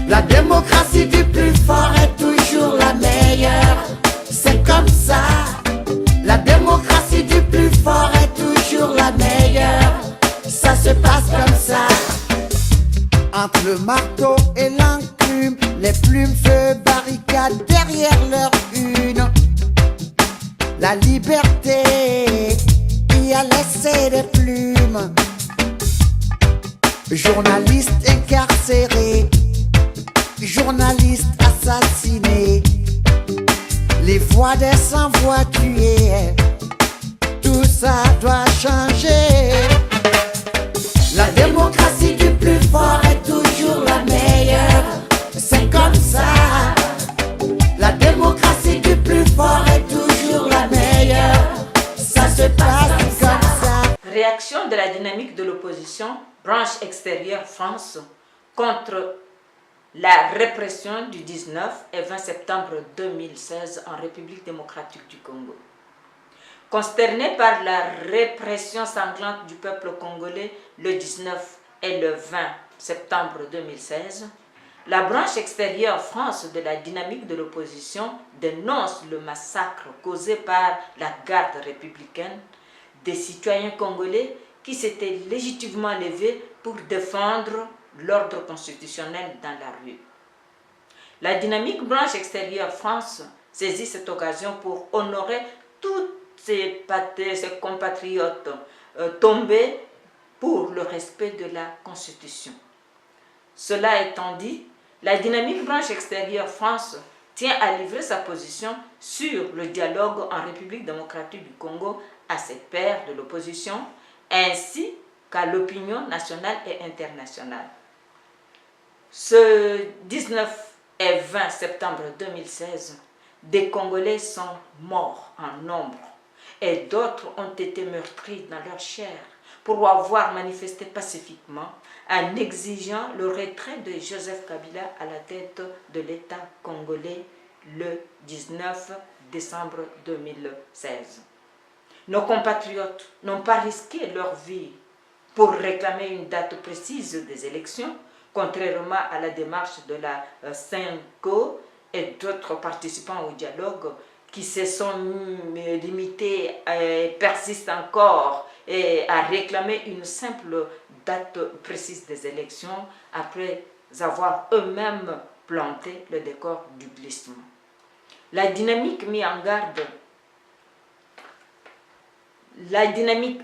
La démocratie du plus fort est toujours la meilleure. C'est comme ça. La démocratie du plus fort est toujours la meilleure. Ça se passe comme ça. Entre le marteau et l'enclume, les plumes se barricadent derrière leur une. La liberté y a laissé des plumes. Journalistes incarcérés, journalistes assassinés, les voix des sans-voix tuées, tout ça doit changer. La démocratie du plus fort est toujours la meilleure. C'est comme ça. La démocratie du plus fort est toujours la meilleure. Ça se passe comme ça. Réaction de la dynamique de l'opposition, branche extérieure France, contre la répression du 19 et 20 septembre 2016 en République démocratique du Congo. Consterné par la répression sanglante du peuple congolais le 19 et le 20 septembre 2016, la branche extérieure France de la dynamique de l'opposition dénonce le massacre causé par la garde républicaine des citoyens congolais qui s'étaient légitimement levés pour défendre l'ordre constitutionnel dans la rue. La dynamique branche extérieure France saisit cette occasion pour honorer toutes ses compatriotes tombés pour le respect de la Constitution. Cela étant dit, la dynamique branche extérieure France tient à livrer sa position sur le dialogue en République démocratique du Congo à ses pairs de l'opposition ainsi qu'à l'opinion nationale et internationale. Ce 19 et 20 septembre 2016, des Congolais sont morts en nombre et d'autres ont été meurtris dans leur chair pour avoir manifesté pacifiquement en exigeant le retrait de Joseph Kabila à la tête de l'État congolais le 19 décembre 2016. Nos compatriotes n'ont pas risqué leur vie pour réclamer une date précise des élections, contrairement à la démarche de la CENCO et d'autres participants au dialogue qui se sont limités et persistent encore à réclamer une simple date précise des élections après avoir eux-mêmes planté le décor du glissement. La dynamique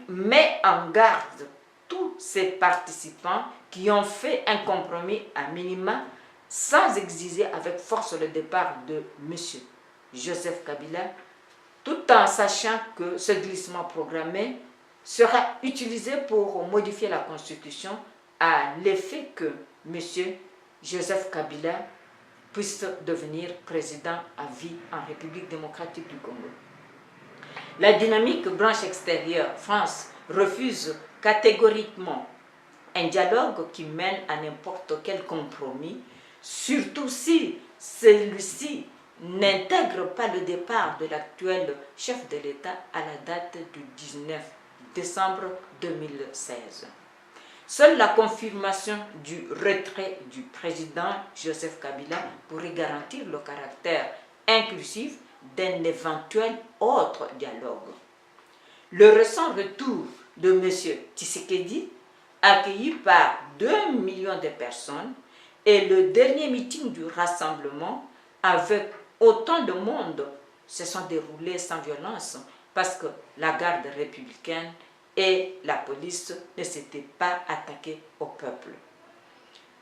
met en garde tous ces participants qui ont fait un compromis à minima sans exiger avec force le départ de M. Joseph Kabila, tout en sachant que ce glissement programmé sera utilisé pour modifier la Constitution à l'effet que M. Joseph Kabila puisse devenir président à vie en République démocratique du Congo. La dynamique branche extérieure France refuse catégoriquement un dialogue qui mène à n'importe quel compromis, surtout si celui-ci n'intègre pas le départ de l'actuel chef de l'État à la date du 19 décembre 2016. Seule la confirmation du retrait du président Joseph Kabila pourrait garantir le caractère inclusif d'un éventuel autre dialogue. Le récent retour de M. Tshisekedi, accueilli par 2 millions de personnes, et le dernier meeting du rassemblement avec autant de monde se sont déroulés sans violence parce que la garde républicaine et la police ne s'étaient pas attaquées au peuple.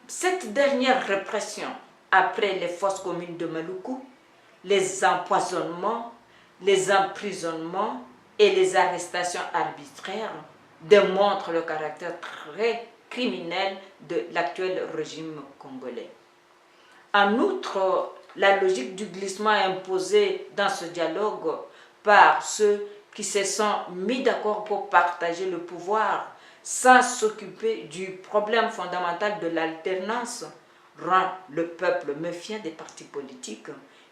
Cette dernière répression, après les fosses communes de Maluku, les empoisonnements, les emprisonnements et les arrestations arbitraires démontre le caractère très criminel de l'actuel régime congolais. En outre, la logique du glissement imposée dans ce dialogue par ceux qui se sont mis d'accord pour partager le pouvoir sans s'occuper du problème fondamental de l'alternance rend le peuple méfiant des partis politiques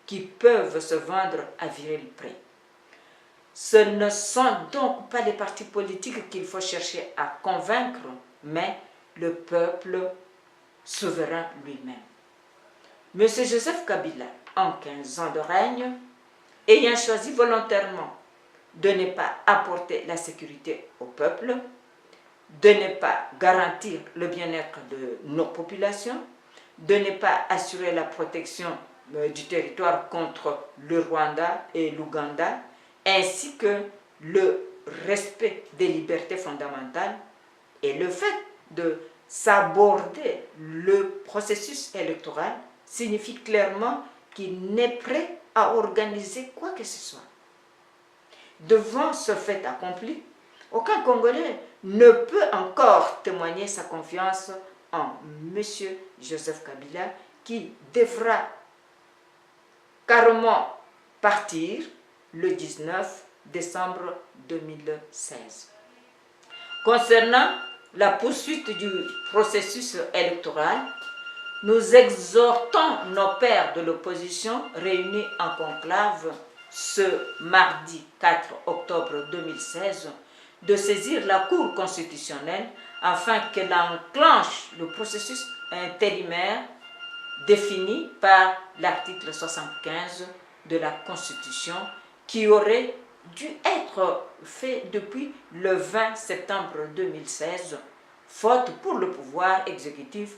qui peuvent se vendre à viril prix. Ce ne sont donc pas les partis politiques qu'il faut chercher à convaincre, mais le peuple souverain lui-même. M. Joseph Kabila, en 15 ans de règne, ayant choisi volontairement de ne pas apporter la sécurité au peuple, de ne pas garantir le bien-être de nos populations, de ne pas assurer la protection du territoire contre le Rwanda et l'Ouganda, ainsi que le respect des libertés fondamentales et le fait de s'aborder le processus électoral signifie clairement qu'il n'est prêt à organiser quoi que ce soit. Devant ce fait accompli, aucun Congolais ne peut encore témoigner sa confiance en M. Joseph Kabila, qui devra carrément partir le 19 décembre 2016. Concernant la poursuite du processus électoral, nous exhortons nos pairs de l'opposition réunis en conclave ce mardi 4 octobre 2016 de saisir la Cour constitutionnelle afin qu'elle enclenche le processus intérimaire défini par l'article 75 de la Constitution qui aurait dû être fait depuis le 20 septembre 2016, faute pour le pouvoir exécutif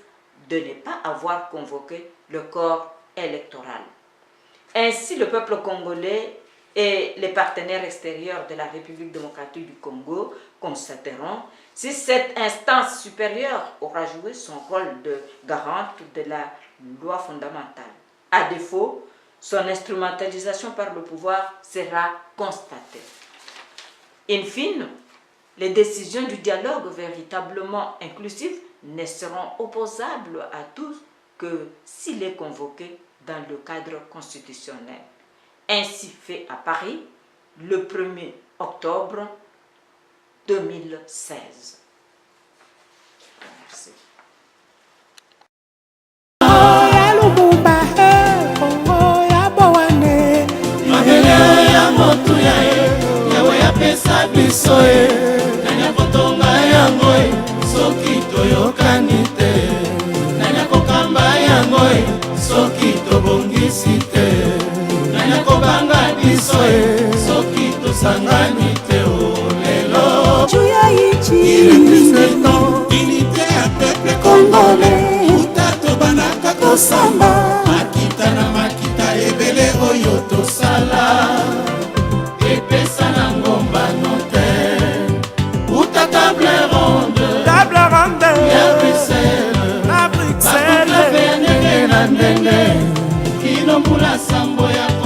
de ne pas avoir convoqué le corps électoral. Ainsi, le peuple congolais et les partenaires extérieurs de la République démocratique du Congo constateront si cette instance supérieure aura joué son rôle de garante de la loi fondamentale. À défaut, son instrumentalisation par le pouvoir sera constatée. In fine, les décisions du dialogue véritablement inclusif ne seront opposables à tous que s'il est convoqué dans le cadre constitutionnel. Ainsi fait à Paris le 1er octobre 2016. Merci. Soki tobongisi te nani kobanga biso soki tosangani te lelo il est plus de temps unité à peuple congolais utato banaka kosamba makita na makita ebele oyo tosala epesa na ngomba note uta table ronde ya Bruxelles kino mula sambo ya